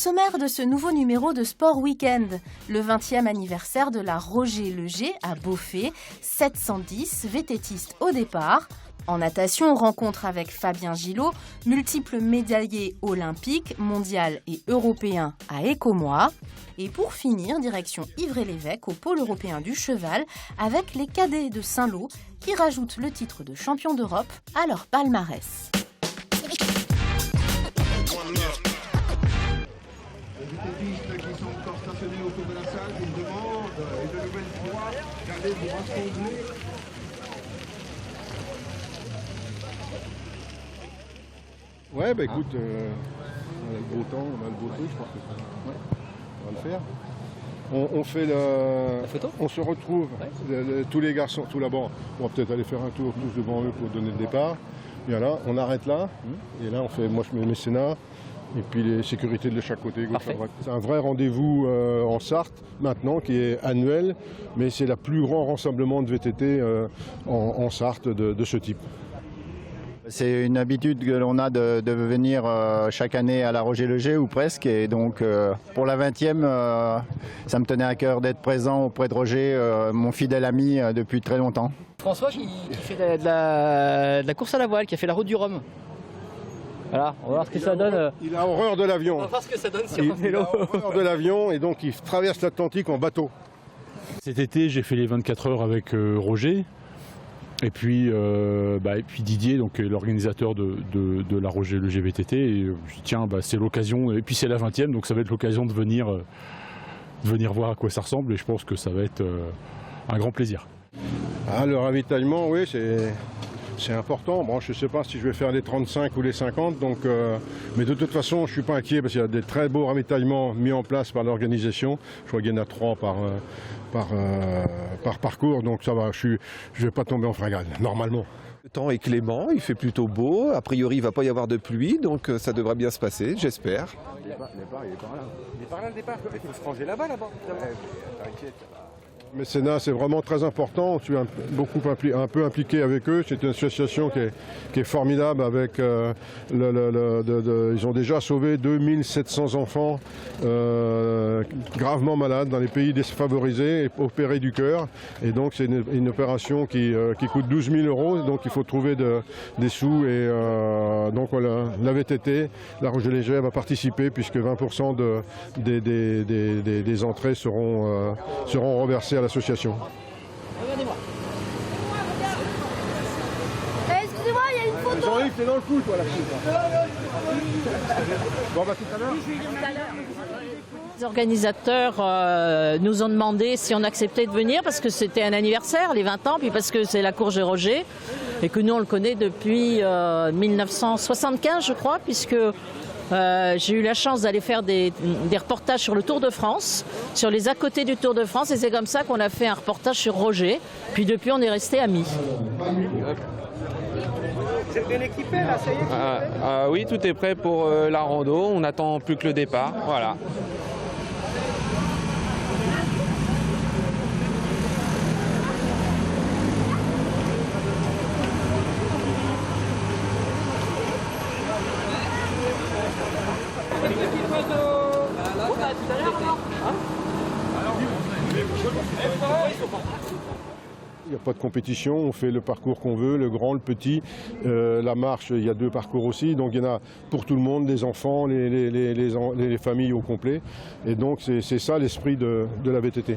sommaire de ce nouveau numéro de Sport Week-end, le 20e anniversaire de la Roger Leger à Beaufay, 710 vététistes au départ. En natation, rencontre avec Fabien Gillot, multiple médaillé olympique, mondial et européen à Écomois. Et pour finir, direction Ivry-l'Évêque au pôle européen du cheval avec les cadets de Saint-Lô qui rajoutent le titre de champion d'Europe à leur palmarès. Les vététistes qui sont encore stationnés autour de la salle, je vous demande, et de nouvelles fois, gardez vous rassembler. Ouais, bah écoute, on a le beau temps, on a le beau truc, je pense que on va le faire. On fait la photo. On se retrouve, tous les garçons, tout là-bas. On va peut-être aller faire un tour tous devant eux pour donner le départ. Et là, on arrête là, et là on fait, moi je mets le mécénat, et puis les sécurités de chaque côté, gauche à droite. C'est un vrai rendez-vous en Sarthe, maintenant, qui est annuel, mais c'est le plus grand rassemblement de VTT en Sarthe de ce type. C'est une habitude que l'on a de venir chaque année à la Roger Leger, ou presque, et donc pour la 20e, ça me tenait à cœur d'être présent auprès de Roger, mon fidèle ami depuis très longtemps. François qui fait de la course à la voile, qui a fait la route du Rhum. Voilà, on va voir ce que ça donne. Il a horreur de l'avion. On va voir ce que ça donne sur un Il vélo. a horreur de l'avion et donc il traverse l'Atlantique en bateau. Cet été, j'ai fait les 24 heures avec Roger. Et puis Didier, donc l'organisateur de la Roger Leger VTT. Et je dis, tiens, c'est l'occasion, et puis c'est la 20e, donc ça va être l'occasion de venir voir à quoi ça ressemble. Et je pense que ça va être un grand plaisir. Ah, le ravitaillement, oui, c'est important. Bon, je ne sais pas si je vais faire les 35 ou les 50, mais de toute façon, je ne suis pas inquiet parce qu'il y a des très beaux ravitaillements mis en place par l'organisation. Je crois qu'il y en a 3 par parcours, donc ça va, je ne vais pas tomber en fringale, normalement. Le temps est clément, il fait plutôt beau, a priori il ne va pas y avoir de pluie, donc ça devrait bien se passer, j'espère. Le départ, il est par là. Il est par là le départ, il faut se ranger là-bas. T'inquiète. Mécénat, c'est vraiment très important. Je suis un peu impliqué avec eux. C'est une association qui est formidable. Avec, ils ont déjà sauvé 2700 enfants gravement malades dans les pays défavorisés et opérés du cœur. Et donc c'est une opération qui coûte 12 000 €. Donc il faut trouver des sous. Et donc voilà, la VTT, la Roger Leger va participer puisque 20% des entrées seront reversées à l'association. Regardez-moi. Excusez-moi, il y a une photo. Jean-Yves, t'es dans le coup, toi, la foot. Bon, bah tout à l'heure. Les organisateurs nous ont demandé si on acceptait de venir parce que c'était un anniversaire, les 20 ans, puis parce que c'est la course de Roger et que nous on le connaît depuis 1975 je crois, puisque j'ai eu la chance d'aller faire des reportages sur le Tour de France, sur les à côté du Tour de France, et c'est comme ça qu'on a fait un reportage sur Roger. Puis depuis, on est restés amis. Vous êtes bien équipé là, ça y est? Oui, tout est prêt pour la rando, on n'attend plus que le départ, voilà. Il n'y a pas de compétition, on fait le parcours qu'on veut, le grand, le petit. La marche, il y a 2 parcours aussi, donc il y en a pour tout le monde, les enfants, les familles au complet. Et donc c'est ça l'esprit de la VTT.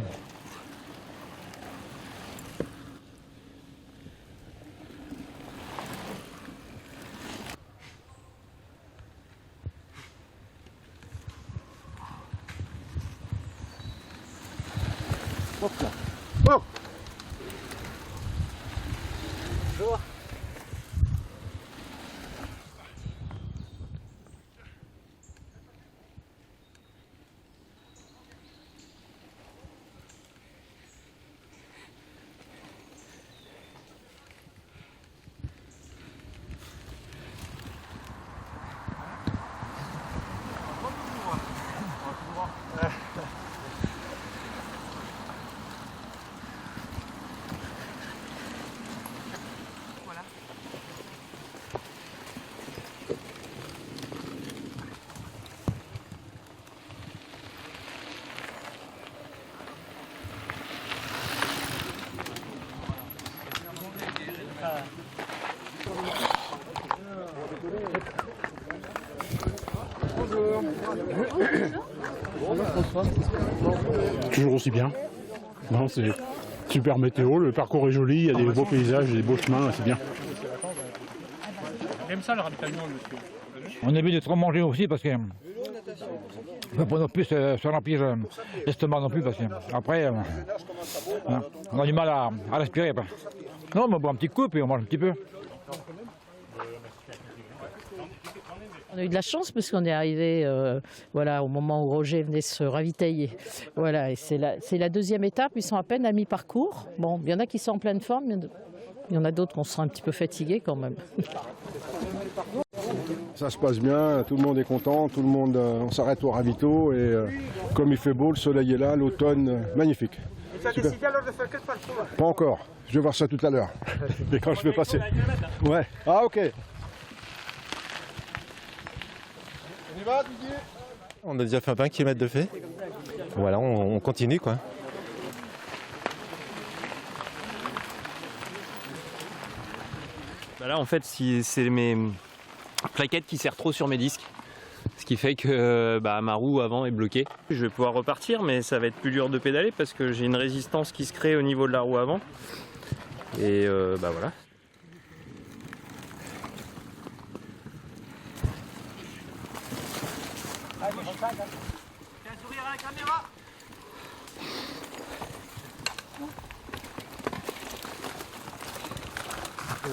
Hop là. Hop. Bonjour. Toujours aussi bien. Non, c'est super météo, le parcours est joli, il y a des beaux paysages, des beaux chemins, c'est bien. J'aime ça le ravitaillement, monsieur. On évite de trop manger aussi parce que ne faut pas non plus se remplir l'estomac non plus parce qu'après on a du mal à respirer. Non, mais on boit un petit coup et on mange un petit peu. On a eu de la chance parce qu'on est arrivé voilà, au moment où Roger venait se ravitailler. Voilà, et c'est la deuxième étape, ils sont à peine à mi-parcours. Bon, il y en a qui sont en pleine forme, il y en a d'autres qui sont un petit peu fatigués quand même. Ça se passe bien, tout le monde est content, tout le monde, on s'arrête au ravito et comme il fait beau, le soleil est là, l'automne, magnifique. Tu as décidé alors de faire quel parcours? Pas encore, je vais voir ça tout à l'heure. Mais quand je vais passer. Ouais. Ah ok. On y va Didier? On a déjà fait 20 km de fait. Voilà, on continue quoi. Là en fait c'est mes plaquettes qui serrent trop sur mes disques. Ce qui fait que ma roue avant est bloquée. Je vais pouvoir repartir mais ça va être plus dur de pédaler parce que j'ai une résistance qui se crée au niveau de la roue avant. Et voilà. Fais un sourire à la caméra.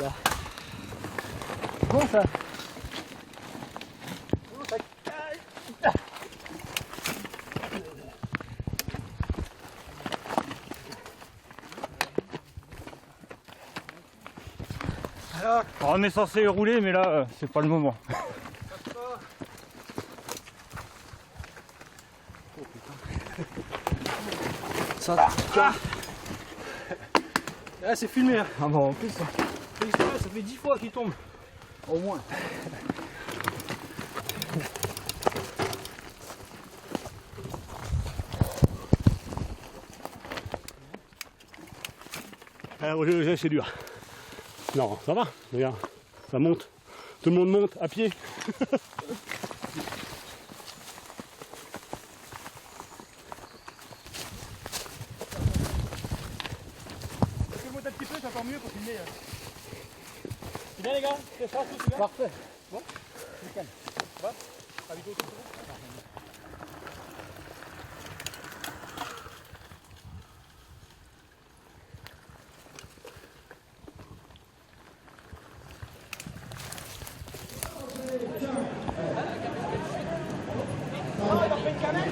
Là. Bon ça. Alors, on est censé rouler mais là c'est pas le moment. Ça. Ah, c'est filmé là. Ah bon, en plus. Ça fait 10 fois qu'il tombe. Au moins. Roger, c'est dur. Non, ça va, regarde, ça monte. Tout le monde monte à pied. Un petit peu, c'est encore mieux pour filmer. C'est bien les gars, c'est ça, tout bien. Parfait. Bon, nickel. Ça va? Ravito, tout bon?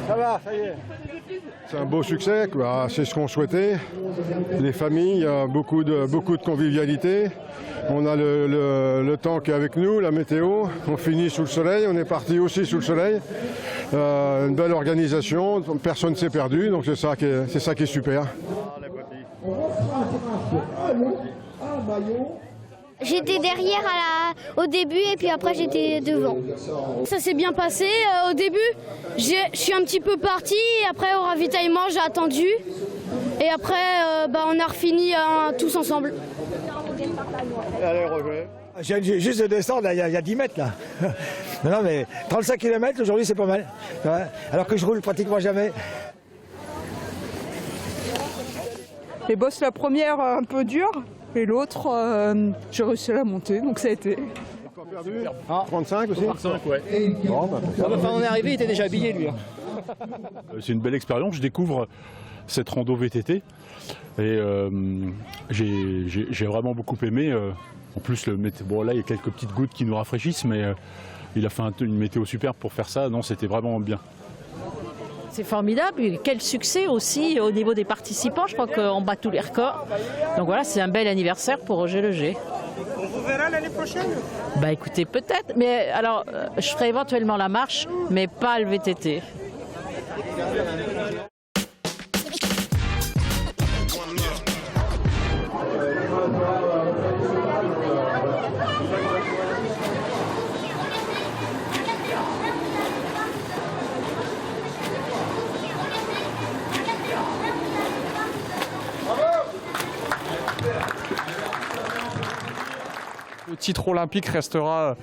Ça va, ça y est. C'est un beau succès, quoi. C'est ce qu'on souhaitait. Les familles, beaucoup de convivialité. On a le temps qui est avec nous, la météo. On finit sous le soleil, on est parti aussi sous le soleil. Une belle organisation, personne ne s'est perdu, donc c'est ça qui est super. J'étais derrière au début et puis après j'étais devant. Ça s'est bien passé. Au début, je suis un petit peu partie. Après au ravitaillement, j'ai attendu. Et après, on a refini tous ensemble. Allez Roger. Je viens juste de descendre, il y a 10 mètres là. Non mais 35 km aujourd'hui c'est pas mal. Ouais. Alors que je roule pratiquement jamais. Les bosses, la première un peu dure. Et l'autre, j'ai réussi à la monter, donc ça a été. Encore perdu 35 aussi 35, ouais. Bon, On est arrivé, il était déjà habillé lui. C'est une belle expérience, je découvre cette rando VTT et j'ai vraiment beaucoup aimé. En plus, bon, là il y a quelques petites gouttes qui nous rafraîchissent, mais il a fait une météo superbe pour faire ça. Non, c'était vraiment bien. C'est formidable, et quel succès aussi au niveau des participants, je crois qu'on bat tous les records. Donc voilà, c'est un bel anniversaire pour Roger Leger. On vous verra l'année prochaine? Bah écoutez, peut-être, mais alors je ferai éventuellement la marche, mais pas le VTT. Le titre olympique restera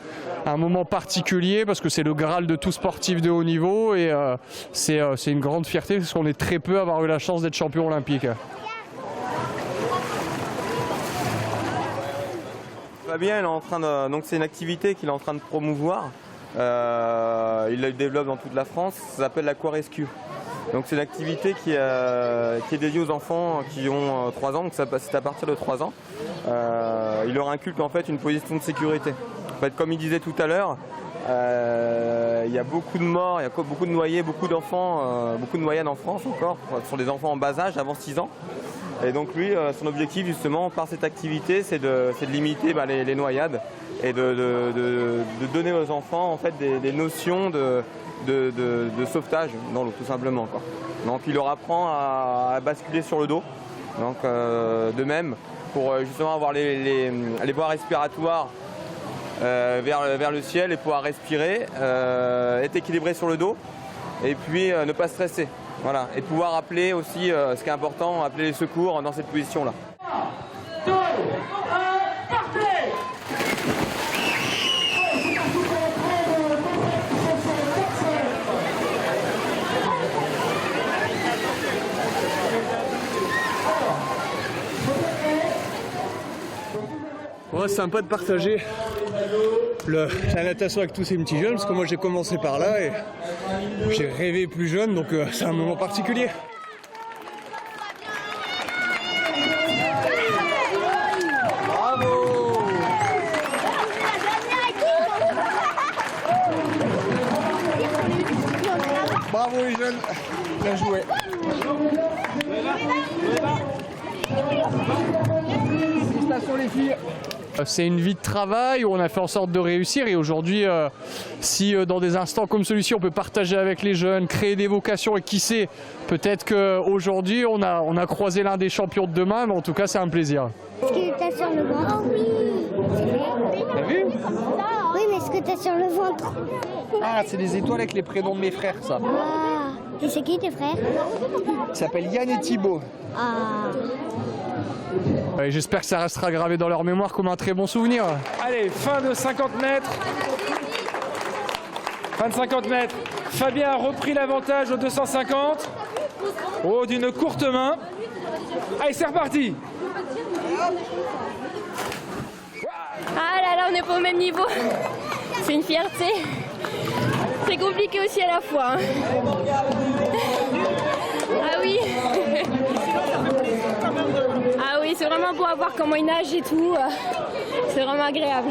un moment particulier parce que c'est le Graal de tout sportif de haut niveau et c'est une grande fierté parce qu'on est très peu à avoir eu la chance d'être champion olympique. Fabien, donc c'est une activité qu'il est en train de promouvoir. Il la développe dans toute la France. Ça s'appelle l'Aqua-Rescue. Donc c'est une activité qui est dédiée aux enfants qui ont 3 ans. Donc c'est à partir de 3 ans. Il leur inculque en fait une position de sécurité. En fait, comme il disait tout à l'heure, il y a beaucoup de morts, il y a beaucoup de noyés, beaucoup d'enfants, beaucoup de noyades en France encore. Ce sont des enfants en bas âge, avant 6 ans. Et donc lui, son objectif justement par cette activité, c'est de limiter les noyades et de donner aux enfants en fait des notions de sauvetage dans l'eau tout simplement, quoi. Donc il leur apprend à basculer sur le dos, donc de même pour justement avoir les voies respiratoires vers le ciel et pouvoir respirer, être équilibré sur le dos et puis ne pas stresser. Voilà. Et pouvoir appeler aussi, ce qui est important, appeler les secours dans cette position-là. 2, 1, partez! Ouais, c'est sympa de partager la natation avec tous ces petits jeunes, parce que moi j'ai commencé par là et j'ai rêvé plus jeune, donc c'est un moment particulier. Bravo! Bravo les jeunes, bien joué. Félicitations les filles. C'est une vie de travail où on a fait en sorte de réussir et aujourd'hui, si dans des instants comme celui-ci, on peut partager avec les jeunes, créer des vocations et qui sait, peut-être qu'aujourd'hui, on a croisé l'un des champions de demain, mais en tout cas, c'est un plaisir. Est-ce que t'as sur le ventre? Oui. T'as vu? Oui, mais est-ce que t'as sur le ventre? Ah, c'est des étoiles avec les prénoms de mes frères, ça. Ah. Et c'est qui tes frères? Ils s'appellent Yann et Thibaut. Ah. J'espère que ça restera gravé dans leur mémoire comme un très bon souvenir. Allez, fin de 50 mètres. Fin de 50 mètres. Fabien a repris l'avantage aux 250. Oh, d'une courte main. Allez, c'est reparti. Ah là là, on n'est pas au même niveau. C'est une fierté. C'est compliqué aussi à la fois. Hein. Ah oui. Ah oui, c'est vraiment beau à voir comment il nage et tout. C'est vraiment agréable.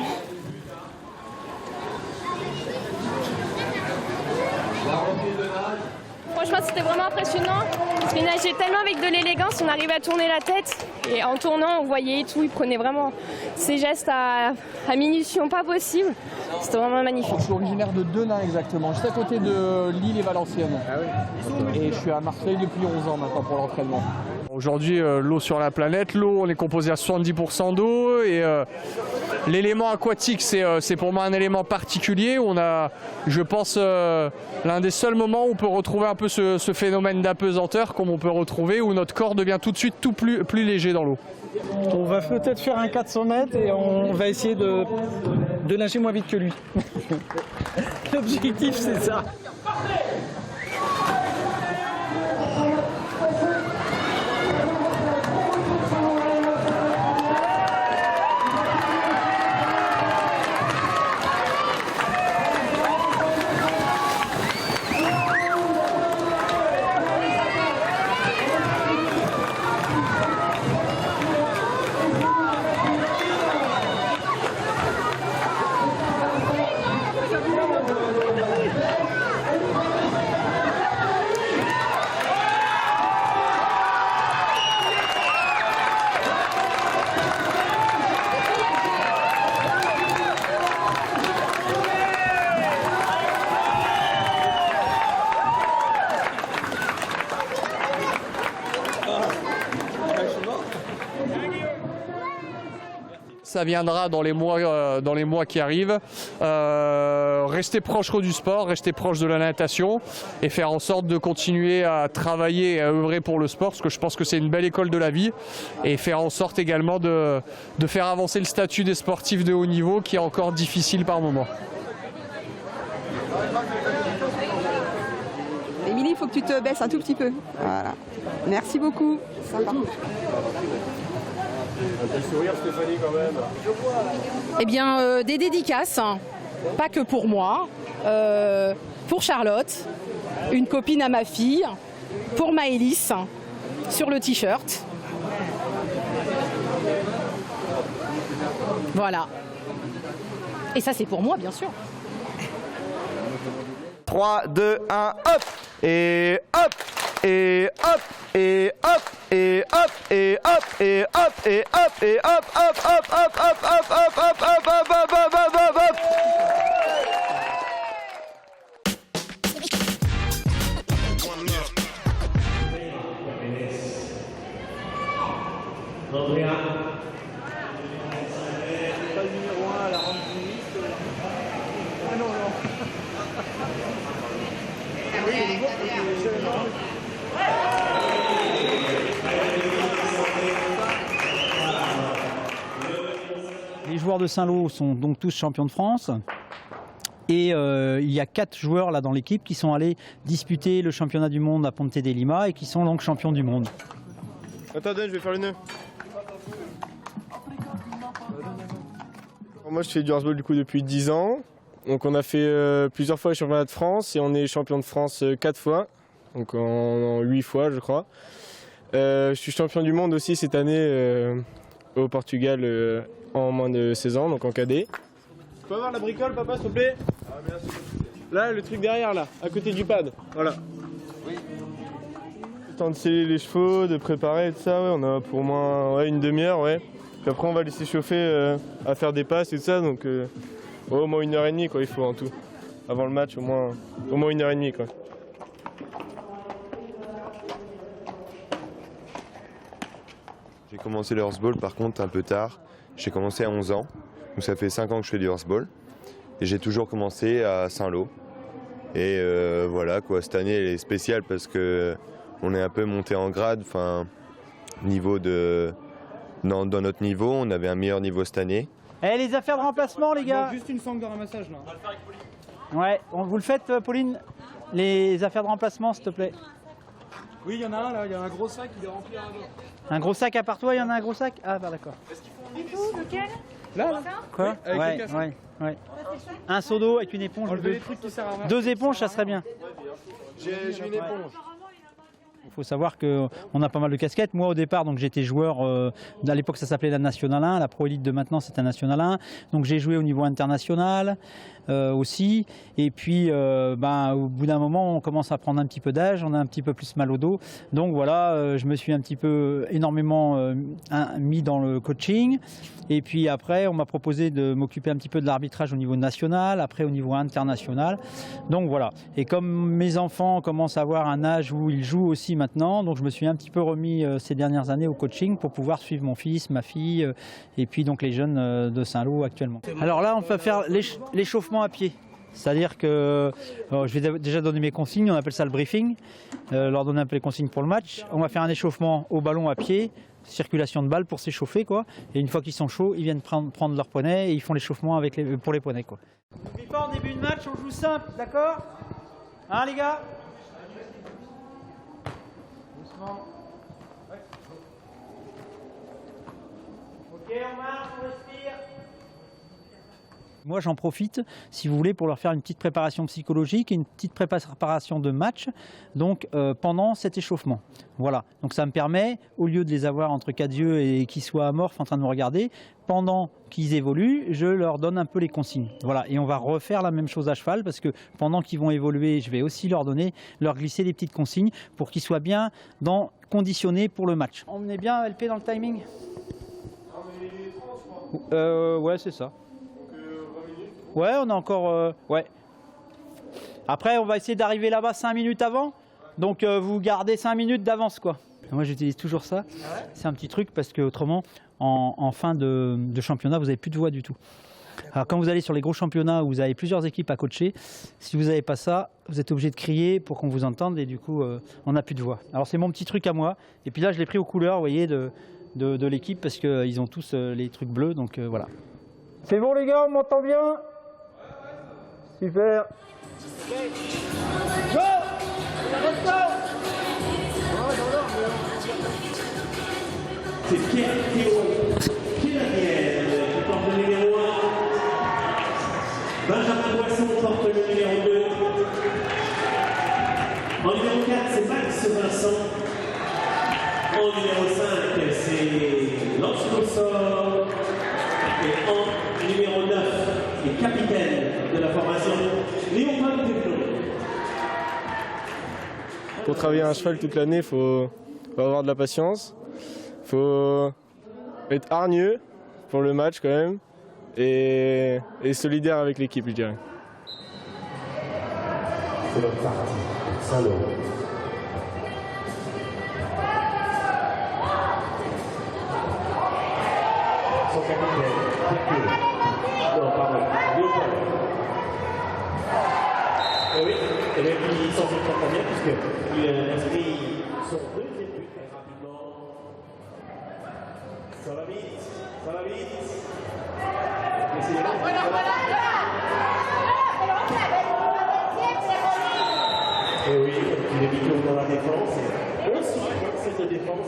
Franchement, c'était vraiment impressionnant. Parce qu'il nageait tellement avec de l'élégance, on arrivait à tourner la tête. Et en tournant, on voyait tout. Il prenait vraiment ses gestes à minution pas possible. C'était vraiment magnifique. Je suis originaire de Denain exactement, juste à côté de Lille et Valenciennes. Ah oui. Et je suis à Marseille depuis 11 ans maintenant pour l'entraînement. Aujourd'hui, l'eau sur la planète, l'eau, on est composé à 70% d'eau et l'élément aquatique, c'est pour moi un élément particulier. On a, je pense, l'un des seuls moments où on peut retrouver un peu ce phénomène d'apesanteur comme on peut retrouver, où notre corps devient tout de suite plus léger dans l'eau. On va peut-être faire un 400 mètres et on va essayer de nager moins vite que lui. L'objectif, c'est ça. Ça viendra dans les mois qui arrivent. Rester proche du sport, rester proche de la natation et faire en sorte de continuer à travailler et à œuvrer pour le sport, parce que je pense que c'est une belle école de la vie, et faire en sorte également de faire avancer le statut des sportifs de haut niveau qui est encore difficile par moment. Émilie, il faut que tu te baisses un tout petit peu. Voilà. Merci beaucoup. Sympa. Un petit sourire, Stéphanie, quand même. Eh bien, des dédicaces, hein. Pas que pour moi, pour Charlotte, une copine à ma fille, pour Maëlys, sur le t-shirt. Voilà. Et ça, c'est pour moi, bien sûr. 3, 2, 1, hop! Et hop! Et hop! Et hop! Et hop! Et hop! Et hop! Et hop! Et hop! Hop! Hop! Hop! Hop! Hop! Hop! Hop! Hop! Hop! Hop! Hop! Hop! Les joueurs de Saint-Lô sont donc tous champions de France. Et il y a 4 joueurs là dans l'équipe qui sont allés disputer le championnat du monde à Ponte de Lima et qui sont donc champions du monde. Attendez, je vais faire le nœud. Moi je fais du horseball du coup depuis 10 ans. Donc on a fait plusieurs fois les championnats de France et on est champion de France 4 fois. Donc en 8 fois je crois. Je suis champion du monde aussi cette année au Portugal en moins de 16 ans, donc en cadet. Tu peux avoir la bricole papa s'il te plaît? Là le truc derrière là, à côté du pad. Voilà. Oui. Le temps de sceller les chevaux, de préparer et tout ça, ouais, on a pour au moins une demi-heure, ouais. Puis après on va laisser chauffer à faire des passes et tout ça, donc au moins 1h30 quoi il faut en tout. Avant le match au moins 1h30 quoi. J'ai commencé le horseball par contre un peu tard. J'ai commencé à 11 ans, donc ça fait 5 ans que je fais du horseball. Et j'ai toujours commencé à Saint-Lô. Et voilà quoi, cette année elle est spéciale parce que on est un peu monté en grade, enfin niveau de dans notre niveau, on avait un meilleur niveau cette année. Eh les affaires de remplacement les gars. Juste une sangle de ramassage là. On va le faire avec Pauline. Ouais, vous le faites Pauline? Les affaires de remplacement s'il te plaît. Oui, il y en a un là, il y a un gros sac, il est rempli à Un gros sac à part toi, il y en a un gros sac? Ah bah d'accord. Lequel? Là. Quoi? Avec ouais, les cassettes. ouais. Un seau d'eau avec une éponge. Enlever les trucs qui servent à rien. 2 éponges, ça serait bien. J'ai une éponge. Il faut savoir qu'on a pas mal de casquettes. Moi au départ, donc j'étais joueur, à l'époque ça s'appelait la Nationale 1, la Pro Elite de maintenant c'est la Nationale 1. Donc j'ai joué au niveau international aussi. Et puis au bout d'un moment on commence à prendre un petit peu d'âge, on a un petit peu plus mal au dos. Donc voilà, je me suis un petit peu énormément mis dans le coaching. Et puis après on m'a proposé de m'occuper un petit peu de l'arbitrage au niveau national, après au niveau international. Donc voilà. Et comme mes enfants commencent à avoir un âge où ils jouent aussi maintenant, donc je me suis un petit peu remis ces dernières années au coaching pour pouvoir suivre mon fils, ma fille et puis donc les jeunes de Saint-Lô actuellement. Alors là on va faire l'échauffement à pied. C'est-à-dire que je vais déjà donner mes consignes, on appelle ça le briefing, leur donner un peu les consignes pour le match. On va faire un échauffement au ballon à pied, circulation de balles pour s'échauffer quoi. Et une fois qu'ils sont chauds, ils viennent prendre leurs poignets et ils font l'échauffement pour les poignets quoi. N'oublie pas en début de match, on joue simple, d'accord? Hein les gars? Doucement. Ouais. Ok, on marche, on respire. Moi j'en profite, si vous voulez, pour leur faire une petite préparation psychologique et une petite préparation de match, donc pendant cet échauffement. Voilà, donc ça me permet, au lieu de les avoir entre 4 yeux et qu'ils soient amorphes en train de me regarder, pendant qu'ils évoluent, je leur donne un peu les consignes. Voilà, et on va refaire la même chose à cheval, parce que pendant qu'ils vont évoluer, je vais aussi leur glisser des petites consignes pour qu'ils soient bien conditionnés pour le match. On est bien LP dans le timing? Ouais, c'est ça. Ouais, on a encore... ouais. Après, on va essayer d'arriver là-bas 5 minutes avant. Donc, vous gardez 5 minutes d'avance, quoi. Moi j'utilise toujours ça. C'est un petit truc parce que autrement, en fin de championnat, vous n'avez plus de voix du tout. Alors quand vous allez sur les gros championnats où vous avez plusieurs équipes à coacher, si vous n'avez pas ça, vous êtes obligé de crier pour qu'on vous entende et du coup on n'a plus de voix. Alors c'est mon petit truc à moi. Et puis là je l'ai pris aux couleurs, vous voyez, de l'équipe parce qu'ils ont tous les trucs bleus, donc voilà. C'est bon les gars, on m'entend bien? Super. Go! C'est Pierre Théo qui porte le numéro 1. Benjamin Boisson porte le numéro 2. En numéro 4, c'est Max Vincent. En numéro 5, c'est Lance Bossor. Et en numéro 9, et capitaine de la formation, Léopold Péplon. Pour travailler un cheval toute l'année, il faut avoir de la patience. Il faut être hargneux pour le match quand même et solidaire avec l'équipe, je dirais. C'est notre partie, Saint-Lô. Son capitaine, non, pardon, Léopold. Oui, et même il s'en sort très bien puisqu'il a inscrit son deuxième but très rapidement. Ça va vite, ça va vite. Et oui, il est vite dans la défense. Et aussi, cette défense.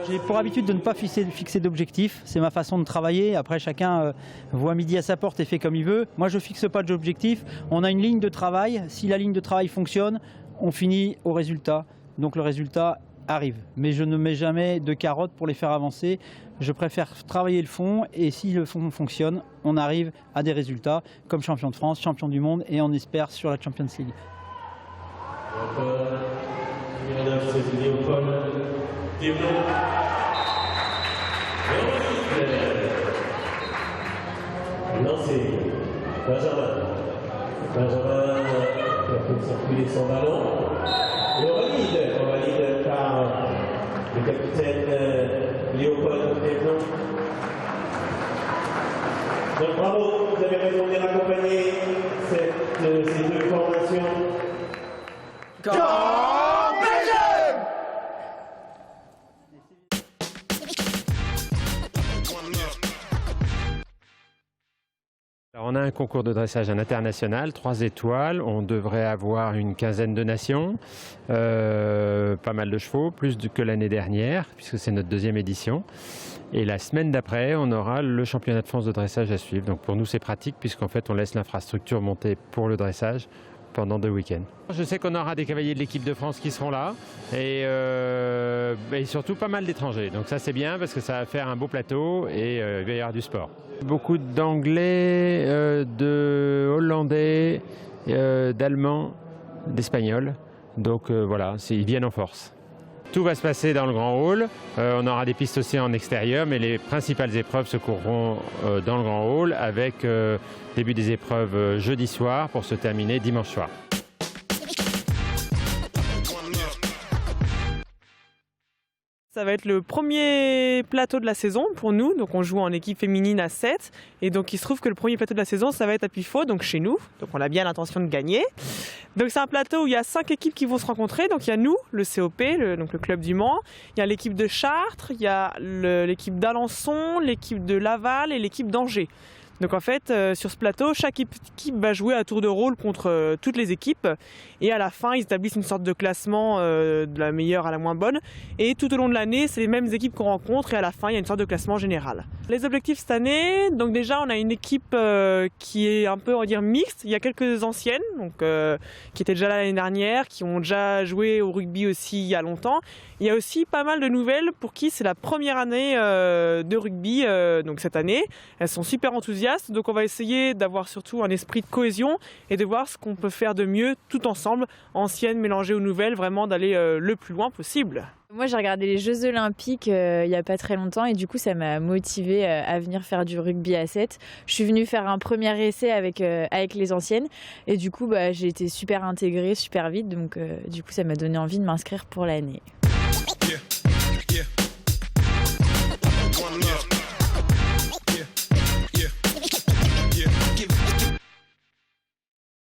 J'ai pour habitude de ne pas fixer d'objectifs, c'est ma façon de travailler. Après chacun voit midi à sa porte et fait comme il veut. Moi je ne fixe pas d'objectif, on a une ligne de travail, si la ligne de travail fonctionne, on finit au résultat. Donc le résultat arrive. Mais je ne mets jamais de carottes pour les faire avancer, je préfère travailler le fond et si le fond fonctionne, on arrive à des résultats comme champion de France, champion du monde et on espère sur la Champions League. Numéro 9, c'est Léopold Péplon. Non, c'est Benjamin. Benjamin qui a fait circuler son ballon. Et on valide par le capitaine Léopold Péplon. Donc bravo, vous avez raison de les accompagner ces deux formations. Alors on a un concours de dressage international, 3 étoiles, on devrait avoir une quinzaine de nations, pas mal de chevaux, plus que l'année dernière, puisque c'est notre 2e édition. Et la semaine d'après, on aura le championnat de France de dressage à suivre. Donc pour nous c'est pratique, puisqu'en fait on laisse l'infrastructure monter pour le dressage pendant 2 week-ends. Je sais qu'on aura des cavaliers de l'équipe de France qui seront là et surtout pas mal d'étrangers. Donc ça c'est bien parce que ça va faire un beau plateau et il va y avoir du sport. Beaucoup d'anglais, de hollandais, d'allemands, d'espagnols. Donc voilà, ils viennent en force. Tout va se passer dans le grand hall. On aura des pistes aussi en extérieur, mais les principales épreuves se courront dans le grand hall avec début des épreuves jeudi soir pour se terminer dimanche soir. Ça va être le premier plateau de la saison pour nous, donc on joue en équipe féminine à 7 et donc il se trouve que le premier plateau de la saison ça va être à Pifo, donc chez nous, donc on a bien l'intention de gagner. Donc c'est un plateau où il y a 5 équipes qui vont se rencontrer, donc il y a nous, le COP, donc le club du Mans, il y a l'équipe de Chartres, il y a l'équipe d'Alençon, l'équipe de Laval et l'équipe d'Angers. Donc en fait, sur ce plateau, chaque équipe va jouer à tour de rôle contre toutes les équipes. Et à la fin, ils établissent une sorte de classement de la meilleure à la moins bonne. Et tout au long de l'année, c'est les mêmes équipes qu'on rencontre. Et à la fin, il y a une sorte de classement général. Les objectifs cette année, donc déjà, on a une équipe qui est un peu, on va dire, mixte. Il y a quelques anciennes, donc, qui étaient déjà là l'année dernière, qui ont déjà joué au rugby aussi il y a longtemps. Il y a aussi pas mal de nouvelles pour qui c'est la première année de rugby donc cette année. Elles sont super enthousiastes, donc on va essayer d'avoir surtout un esprit de cohésion et de voir ce qu'on peut faire de mieux tout ensemble, anciennes mélangées aux nouvelles, vraiment d'aller le plus loin possible. Moi j'ai regardé les Jeux Olympiques il n'y a pas très longtemps et du coup ça m'a motivée à venir faire du rugby à 7. Je suis venue faire un premier essai avec les anciennes et du coup j'ai été super intégrée super vite, donc du coup ça m'a donné envie de m'inscrire pour l'année.